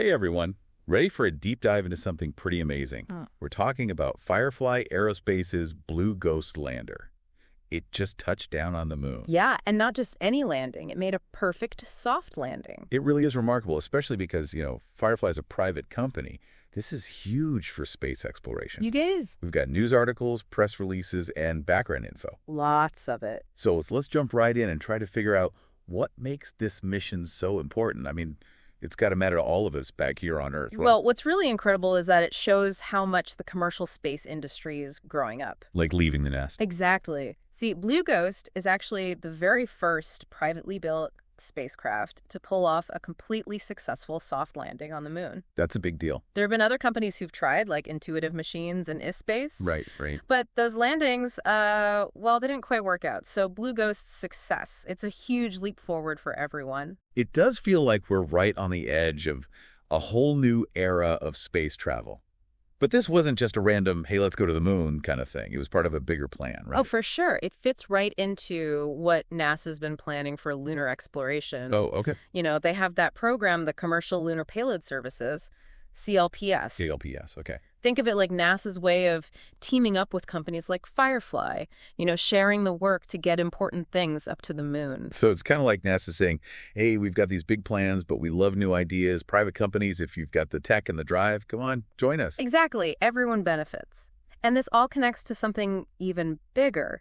Hey everyone, ready for a deep dive into something pretty amazing? We're talking about Firefly Aerospace's Blue Ghost lander. It just touched down on the moon. Yeah, and not just any landing. It made a perfect soft landing. It really is remarkable, especially because, Firefly is a private company. This is huge for space exploration. You guys? We've got news articles, press releases, and background info. Lots of it. So let's jump right in and try to figure out what makes this mission so important. I mean, it's got to matter to all of us back here on Earth, right? Well, what's really incredible is that it shows how much the commercial space industry is growing up. Like leaving the nest. Exactly. See, Blue Ghost is actually the very first privately built spacecraft to pull off a completely successful soft landing on the moon. That's a big deal. There have been other companies who've tried, like Intuitive Machines and ISpace. Right. But those landings, they didn't quite work out. So Blue Ghost's success, it's a huge leap forward for everyone. It does feel like we're right on the edge of a whole new era of space travel. But this wasn't just a random, hey, let's go to the moon kind of thing. It was part of a bigger plan, right? Oh, for sure. It fits right into what NASA's been planning for lunar exploration. Oh, okay. They have that program, the Commercial Lunar Payload Services, CLPS. CLPS, okay. Think of it like NASA's way of teaming up with companies like Firefly, sharing the work to get important things up to the moon. So it's kind of like NASA saying, hey, we've got these big plans, but we love new ideas. Private companies, if you've got the tech and the drive, come on, join us. Exactly. Everyone benefits. And this all connects to something even bigger.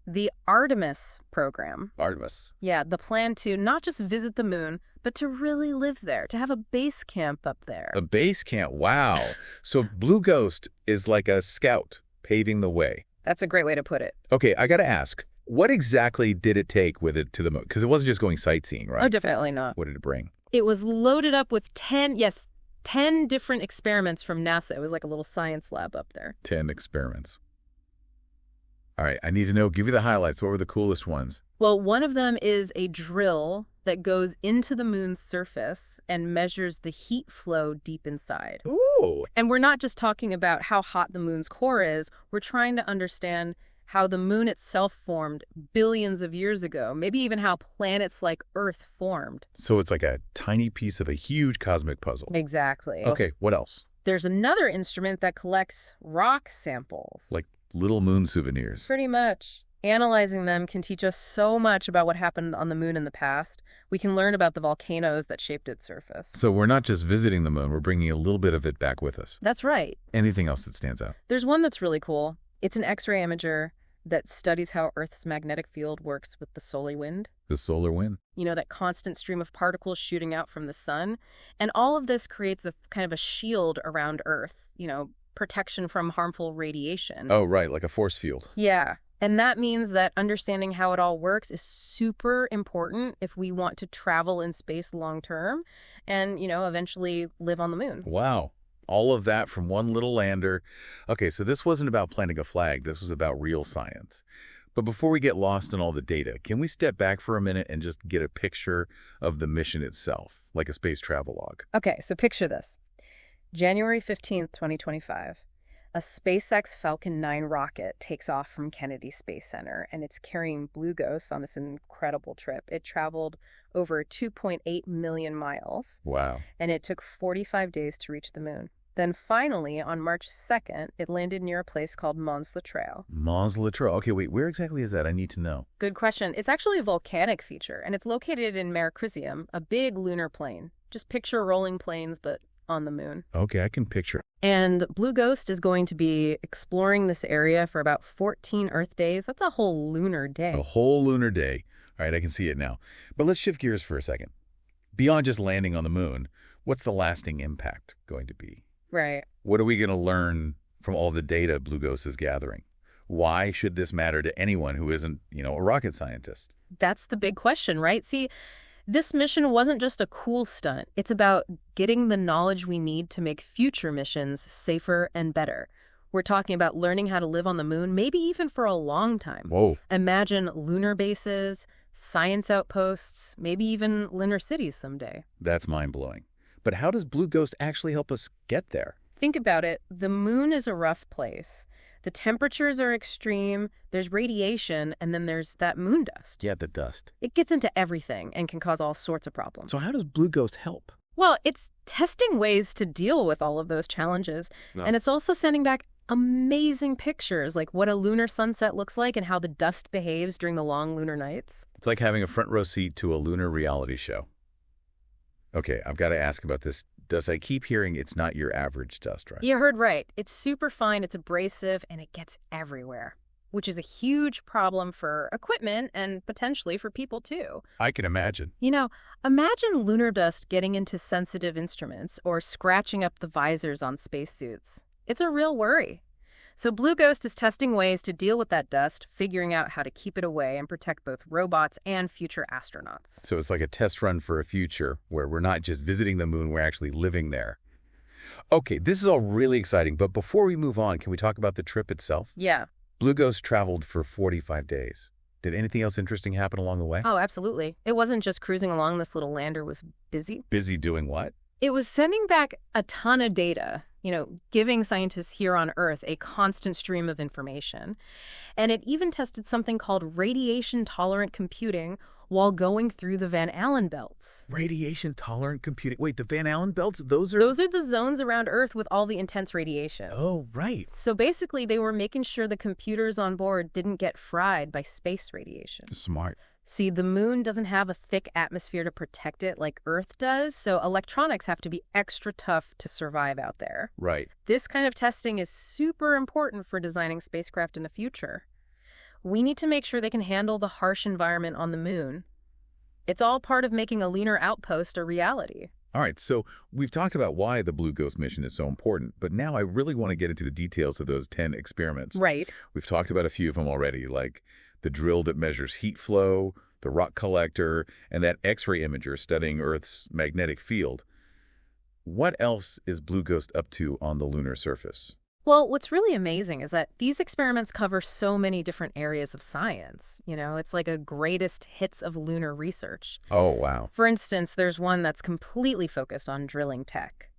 The Artemis program. Artemis. Yeah, the plan to not just visit the moon, but to really live there, to have a base camp up there. A base camp, wow. So Blue Ghost is like a scout paving the way. That's a great way to put it. Okay, I got to ask, what exactly did it take with it to the moon? Because it wasn't just going sightseeing, right? Oh, definitely not. What did it bring? It was loaded up with 10 different experiments from NASA. It was like a little science lab up there. 10 experiments. All right, I need to know, give me the highlights. What were the coolest ones? Well, one of them is a drill that goes into the moon's surface and measures the heat flow deep inside. Ooh. And we're not just talking about how hot the moon's core is. We're trying to understand how the moon itself formed billions of years ago, maybe even how planets like Earth formed. So it's like a tiny piece of a huge cosmic puzzle. Exactly. Okay, what else? There's another instrument that collects rock samples. Like little moon souvenirs. Pretty much. Analyzing them can teach us so much about what happened on the moon in the past. We can learn about the volcanoes that shaped its surface. So we're not just visiting the moon, we're bringing a little bit of it back with us. That's right. Anything else that stands out? There's one that's really cool. It's an X-ray imager that studies how Earth's magnetic field works with the solar wind. The solar wind? That constant stream of particles shooting out from the sun. And all of this creates a kind of a shield around Earth, protection from harmful radiation. Oh, right, like a force field. Yeah. And that means that understanding how it all works is super important if we want to travel in space long term and, eventually live on the moon. Wow. All of that from one little lander. Okay, so this wasn't about planting a flag. This was about real science. But before we get lost in all the data, can we step back for a minute and just get a picture of the mission itself, like a space travel log? Okay, so picture this. January 15th, 2025. A SpaceX Falcon 9 rocket takes off from Kennedy Space Center, and it's carrying Blue Ghost on this incredible trip. It traveled over 2.8 million miles. Wow. And it took 45 days to reach the moon. Then finally, on March 2nd, it landed near a place called Mons Latreille. Mons Latreille. Okay, wait, where exactly is that? I need to know. Good question. It's actually a volcanic feature, and it's located in Mare Crisium, a big lunar plain. Just picture rolling plains, but on the moon. Okay, I can picture. And Blue Ghost is going to be exploring this area for about 14 Earth days. That's a whole lunar day. A whole lunar day. All right, I can see it now. But let's shift gears for a second. Beyond just landing on the moon, what's the lasting impact going to be? Right. What are we going to learn from all the data Blue Ghost is gathering? Why should this matter to anyone who isn't, a rocket scientist? That's the big question, right? See, this mission wasn't just a cool stunt. It's about getting the knowledge we need to make future missions safer and better. We're talking about learning how to live on the moon, maybe even for a long time. Whoa. Imagine lunar bases, science outposts, maybe even lunar cities someday. That's mind-blowing. But how does Blue Ghost actually help us get there? Think about it. The moon is a rough place. The temperatures are extreme, there's radiation, and then there's that moon dust. Yeah, the dust. It gets into everything and can cause all sorts of problems. So how does Blue Ghost help? Well, it's testing ways to deal with all of those challenges. No. And it's also sending back amazing pictures, like what a lunar sunset looks like and how the dust behaves during the long lunar nights. It's like having a front row seat to a lunar reality show. Okay, I've got to ask about this. I keep hearing it's not your average dust, right? You heard right. It's super fine, it's abrasive, and it gets everywhere, which is a huge problem for equipment and potentially for people, too. I can imagine. Imagine lunar dust getting into sensitive instruments or scratching up the visors on spacesuits. It's a real worry. So Blue Ghost is testing ways to deal with that dust, figuring out how to keep it away and protect both robots and future astronauts. So it's like a test run for a future where we're not just visiting the moon, we're actually living there. Okay, this is all really exciting, but before we move on, can we talk about the trip itself? Yeah. Blue Ghost traveled for 45 days. Did anything else interesting happen along the way? Oh, absolutely. It wasn't just cruising along. This little lander was busy. Busy doing what? It was sending back a ton of data, giving scientists here on Earth a constant stream of information. And it even tested something called radiation-tolerant computing while going through the Van Allen belts. Radiation-tolerant computing. Wait, the Van Allen belts? Those are the zones around Earth with all the intense radiation. Oh, right. So basically, they were making sure the computers on board didn't get fried by space radiation. Smart. See, the moon doesn't have a thick atmosphere to protect it like Earth does, so electronics have to be extra tough to survive out there. Right. This kind of testing is super important for designing spacecraft in the future. We need to make sure they can handle the harsh environment on the moon. It's all part of making a lunar outpost a reality. All right, so we've talked about why the Blue Ghost mission is so important, but now I really want to get into the details of those 10 experiments. Right. We've talked about a few of them already, like the drill that measures heat flow, the rock collector, and that X-ray imager studying Earth's magnetic field. What else is Blue Ghost up to on the lunar surface? Well, what's really amazing is that these experiments cover so many different areas of science. It's like a greatest hits of lunar research. Oh, wow. For instance, there's one that's completely focused on drilling tech,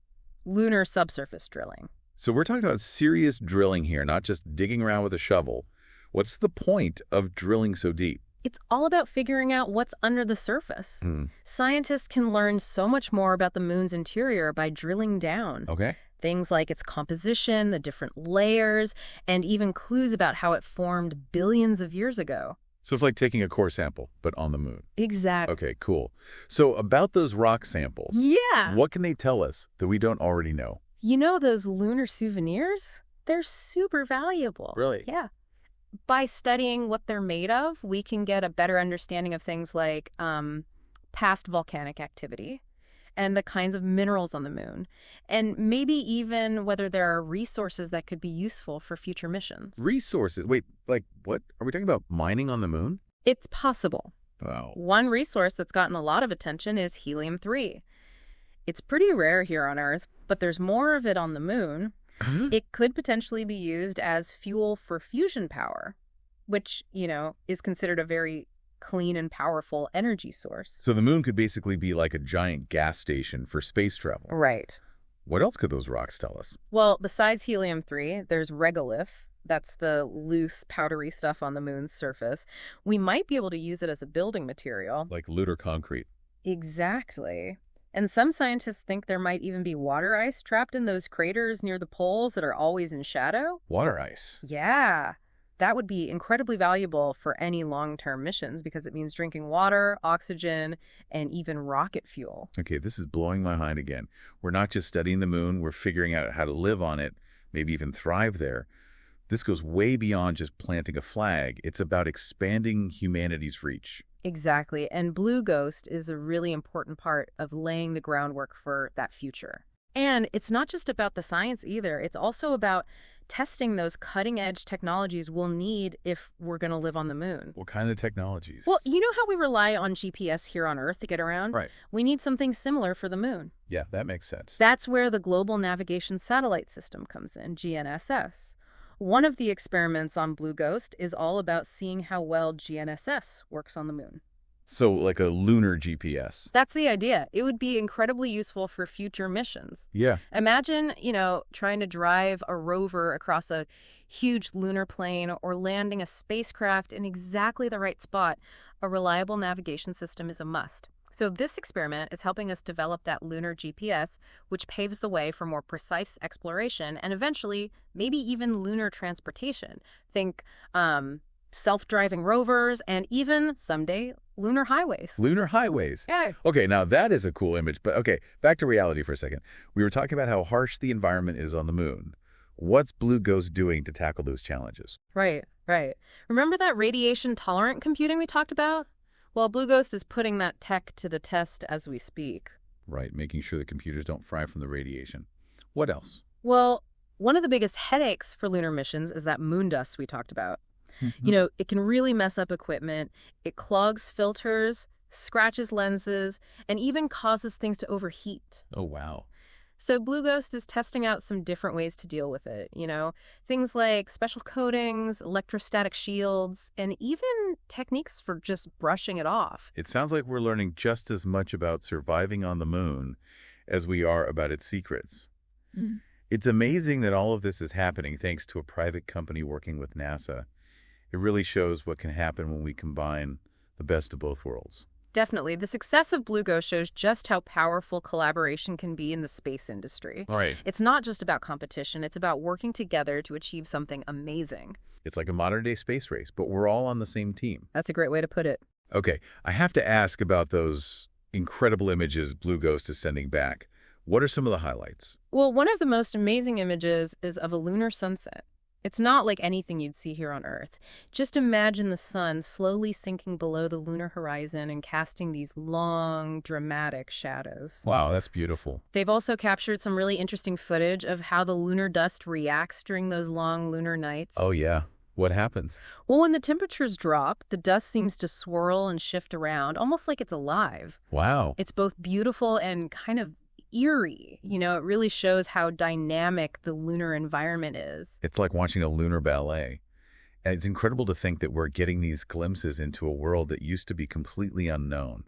lunar subsurface drilling. So we're talking about serious drilling here, not just digging around with a shovel. What's the point of drilling so deep? It's all about figuring out what's under the surface. Scientists can learn so much more about the moon's interior by drilling down. Okay. Things like its composition, the different layers, and even clues about how it formed billions of years ago. So it's like taking a core sample, but on the moon. Exactly. Okay, cool. So about those rock samples, Yeah. what can they tell us that we don't already know? Those lunar souvenirs? They're super valuable. Really? Yeah. By studying what they're made of, we can get a better understanding of things like past volcanic activity and the kinds of minerals on the moon, and maybe even whether there are resources that could be useful for future missions. Resources? Wait, like what? Are we talking about mining on the moon? It's possible. Wow. One resource that's gotten a lot of attention is helium-3. It's pretty rare here on Earth, but there's more of it on the moon. It could potentially be used as fuel for fusion power, which, is considered a very clean and powerful energy source. So the moon could basically be like a giant gas station for space travel. Right. What else could those rocks tell us? Well, besides helium-3, there's regolith. That's the loose, powdery stuff on the moon's surface. We might be able to use it as a building material. Like lunar concrete. Exactly. And some scientists think there might even be water ice trapped in those craters near the poles that are always in shadow. Water ice. Yeah. That would be incredibly valuable for any long-term missions because it means drinking water, oxygen, and even rocket fuel. Okay, this is blowing my mind again. We're not just studying the moon, we're figuring out how to live on it, maybe even thrive there. This goes way beyond just planting a flag. It's about expanding humanity's reach. Exactly. And Blue Ghost is a really important part of laying the groundwork for that future. And it's not just about the science either. It's also about testing those cutting-edge technologies we'll need if we're going to live on the moon. What kind of technologies? Well, you know how we rely on GPS here on Earth to get around? Right. We need something similar for the moon. Yeah, that makes sense. That's where the Global Navigation Satellite System comes in, GNSS. One of the experiments on Blue Ghost is all about seeing how well GNSS works on the moon. So like a lunar GPS. That's the idea. It would be incredibly useful for future missions. Yeah. Imagine, trying to drive a rover across a huge lunar plain or landing a spacecraft in exactly the right spot. A reliable navigation system is a must. So this experiment is helping us develop that lunar GPS, which paves the way for more precise exploration and eventually maybe even lunar transportation. Think self-driving rovers and even someday lunar highways. Lunar highways. Yeah. Okay, now that is a cool image. But okay, back to reality for a second. We were talking about how harsh the environment is on the moon. What's Blue Ghost doing to tackle those challenges? Right, right. Remember that radiation-tolerant computing we talked about? Well, Blue Ghost is putting that tech to the test as we speak. Right, making sure the computers don't fry from the radiation. What else? Well, one of the biggest headaches for lunar missions is that moon dust we talked about. You know, it can really mess up equipment. It clogs filters, scratches lenses, and even causes things to overheat. Oh, wow. So Blue Ghost is testing out some different ways to deal with it, things like special coatings, electrostatic shields, and even techniques for just brushing it off. It sounds like we're learning just as much about surviving on the moon as we are about its secrets. Mm. It's amazing that all of this is happening thanks to a private company working with NASA. It really shows what can happen when we combine the best of both worlds. Definitely. The success of Blue Ghost shows just how powerful collaboration can be in the space industry. Right. It's not just about competition. It's about working together to achieve something amazing. It's like a modern-day space race, but we're all on the same team. That's a great way to put it. Okay, I have to ask about those incredible images Blue Ghost is sending back. What are some of the highlights? Well, one of the most amazing images is of a lunar sunset. It's not like anything you'd see here on Earth. Just imagine the sun slowly sinking below the lunar horizon and casting these long, dramatic shadows. Wow, that's beautiful. They've also captured some really interesting footage of how the lunar dust reacts during those long lunar nights. Oh, yeah. What happens? Well, when the temperatures drop, the dust seems to swirl and shift around, almost like it's alive. Wow. It's both beautiful and kind of eerie. It really shows how dynamic the lunar environment is. It's like watching a lunar ballet. And it's incredible to think that we're getting these glimpses into a world that used to be completely unknown.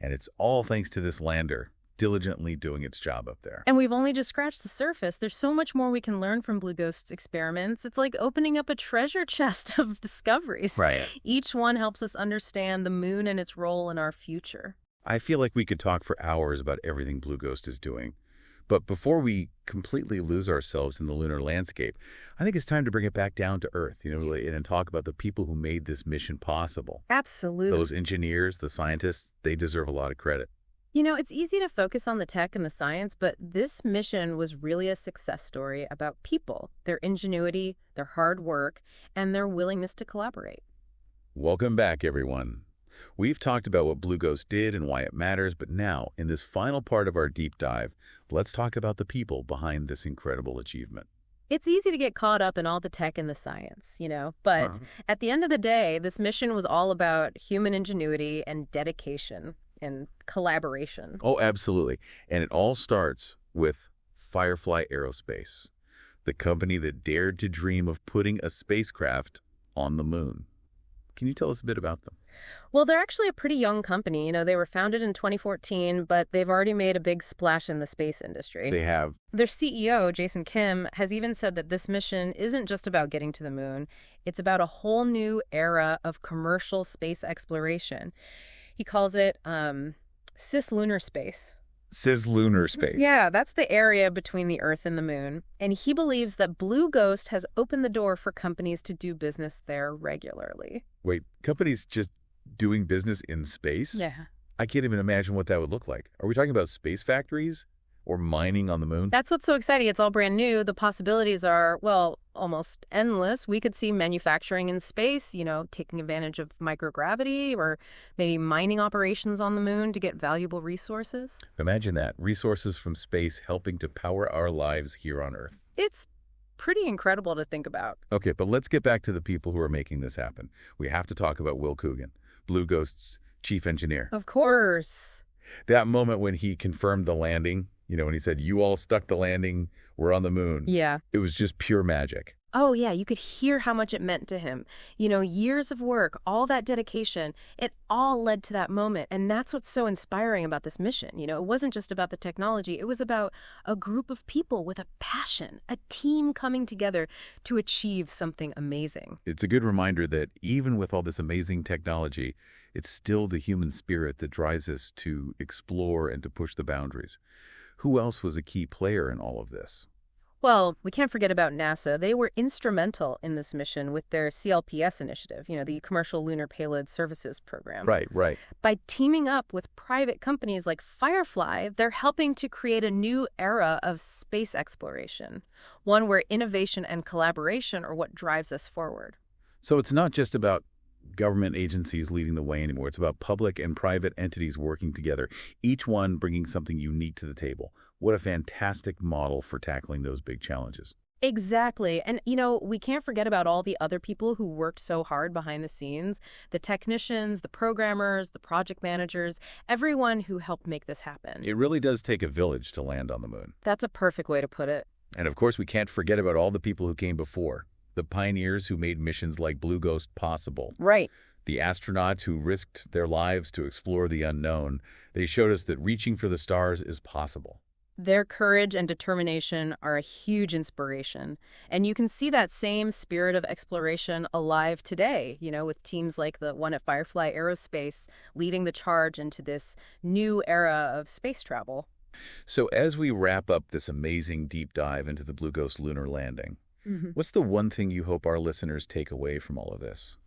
And it's all thanks to this lander diligently doing its job up there. And we've only just scratched the surface. There's so much more we can learn from Blue Ghost's experiments. It's like opening up a treasure chest of discoveries. Right. Each one helps us understand the moon and its role in our future. I feel like we could talk for hours about everything Blue Ghost is doing. But before we completely lose ourselves in the lunar landscape, I think it's time to bring it back down to Earth, and talk about the people who made this mission possible. Absolutely. Those engineers, the scientists, they deserve a lot of credit. It's easy to focus on the tech and the science, but this mission was really a success story about people, their ingenuity, their hard work, and their willingness to collaborate. Welcome back, everyone. We've talked about what Blue Ghost did and why it matters, but now, in this final part of our deep dive, let's talk about the people behind this incredible achievement. It's easy to get caught up in all the tech and the science, but at the end of the day, this mission was all about human ingenuity and dedication and collaboration. Oh, absolutely. And it all starts with Firefly Aerospace, the company that dared to dream of putting a spacecraft on the moon. Can you tell us a bit about them? Well, they're actually a pretty young company. They were founded in 2014, but they've already made a big splash in the space industry. They have. Their CEO, Jason Kim, has even said that this mission isn't just about getting to the moon. It's about a whole new era of commercial space exploration. He calls it cislunar space. Cislunar space. Yeah, that's the area between the Earth and the moon. And he believes that Blue Ghost has opened the door for companies to do business there regularly. Wait, companies just doing business in space? Yeah. I can't even imagine what that would look like. Are we talking about space factories or mining on the moon? That's what's so exciting. It's all brand new. The possibilities are, well, almost endless. We could see manufacturing in space, taking advantage of microgravity or maybe mining operations on the moon to get valuable resources. Imagine that. Resources from space helping to power our lives here on Earth. It's pretty incredible to think about. Okay, but let's get back to the people who are making this happen. We have to talk about Will Coogan, Blue Ghost's chief engineer. Of course. That moment when he confirmed the landing, when he said, "You all stuck the landing, we're on the moon." Yeah. It was just pure magic. Oh, yeah, you could hear how much it meant to him. Years of work, all that dedication, it all led to that moment. And that's what's so inspiring about this mission. It wasn't just about the technology, it was about a group of people with a passion, a team coming together to achieve something amazing. It's a good reminder that even with all this amazing technology, it's still the human spirit that drives us to explore and to push the boundaries. Who else was a key player in all of this? Well, we can't forget about NASA. They were instrumental in this mission with their CLPS initiative, the Commercial Lunar Payload Services Program. Right, right. By teaming up with private companies like Firefly, they're helping to create a new era of space exploration, one where innovation and collaboration are what drives us forward. So it's not just about government agencies leading the way anymore. It's about public and private entities working together, each one bringing something unique to the table. What a fantastic model for tackling those big challenges. Exactly. And, we can't forget about all the other people who worked so hard behind the scenes, the technicians, the programmers, the project managers, everyone who helped make this happen. It really does take a village to land on the moon. That's a perfect way to put it. And of course, we can't forget about all the people who came before. The pioneers who made missions like Blue Ghost possible. Right. The astronauts who risked their lives to explore the unknown. They showed us that reaching for the stars is possible. Their courage and determination are a huge inspiration. And you can see that same spirit of exploration alive today, with teams like the one at Firefly Aerospace leading the charge into this new era of space travel. So as we wrap up this amazing deep dive into the Blue Ghost lunar landing, what's the one thing you hope our listeners take away from all of this?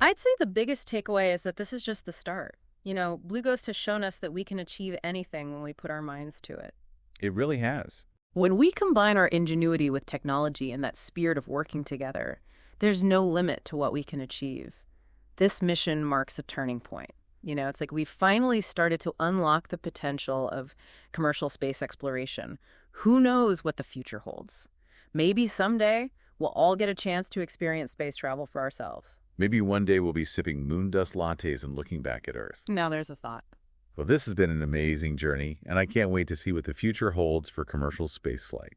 I'd say the biggest takeaway is that this is just the start. Blue Ghost has shown us that we can achieve anything when we put our minds to it. It really has. When we combine our ingenuity with technology and that spirit of working together, there's no limit to what we can achieve. This mission marks a turning point. It's like we've finally started to unlock the potential of commercial space exploration. Who knows what the future holds? Maybe someday we'll all get a chance to experience space travel for ourselves. Maybe one day we'll be sipping moon dust lattes and looking back at Earth. Now there's a thought. Well, this has been an amazing journey, and I can't wait to see what the future holds for commercial spaceflight.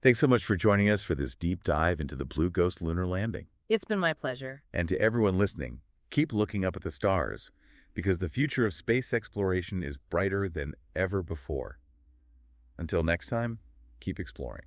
Thanks so much for joining us for this deep dive into the Blue Ghost lunar landing. It's been my pleasure. And to everyone listening, keep looking up at the stars, because the future of space exploration is brighter than ever before. Until next time, keep exploring.